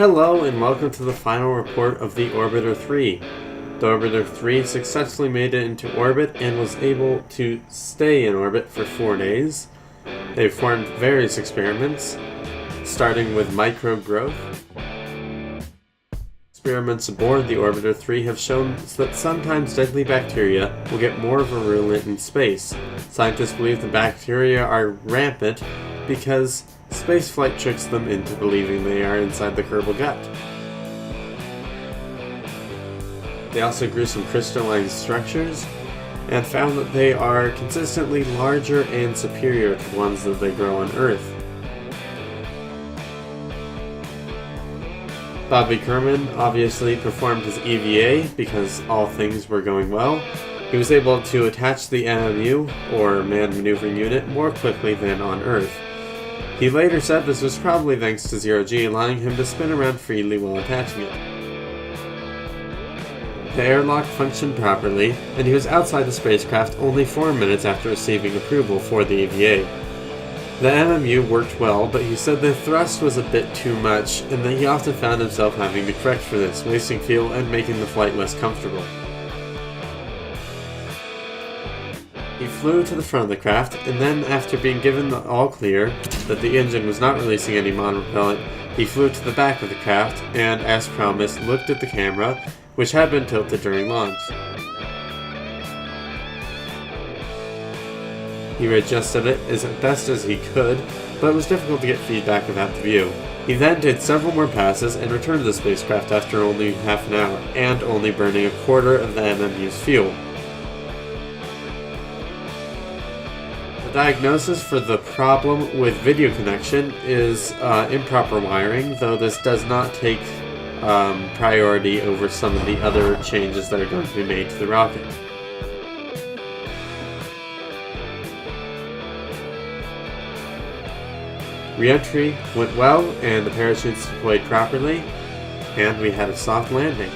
Hello and welcome to the final report of the Orbiter 3. The Orbiter 3 successfully made it into orbit and was able to stay in orbit for 4 days. They performed various experiments, starting with microgrowth. Experiments aboard the Orbiter 3 have shown that sometimes deadly bacteria will get more virulent in space. Scientists believe the bacteria are rampant because spaceflight tricks them into believing they are inside the Kerbal gut. They also grew some crystalline structures and found that they are consistently larger and superior to the ones that they grow on Earth. Bobbree Kerman obviously performed his EVA because all things were going well. He was able to attach the MMU, or Manned Maneuvering Unit, more quickly than on Earth. He later said this was probably thanks to Zero-G allowing him to spin around freely while attaching it. The airlock functioned properly, and he was outside the spacecraft only 4 minutes after receiving approval for the EVA. The MMU worked well, but he said the thrust was a bit too much, and that he often found himself having to correct for this, wasting fuel and making the flight less comfortable. He flew to the front of the craft, and then after being given the all-clear that the engine was not releasing any monopropellant, he flew to the back of the craft and, as promised, looked at the camera, which had been tilted during launch. He readjusted it as best as he could, but it was difficult to get feedback without the view. He then did several more passes and returned to the spacecraft after only half an hour, and only burning a quarter of the MMU's fuel. The diagnosis for the problem with video connection is improper wiring, though this does not take priority over some of the other changes that are going to be made to the rocket. Re-entry went well, and the parachutes deployed properly, and we had a soft landing.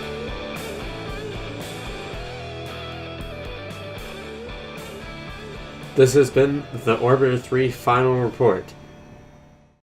This has been the Orbiter 3 final report.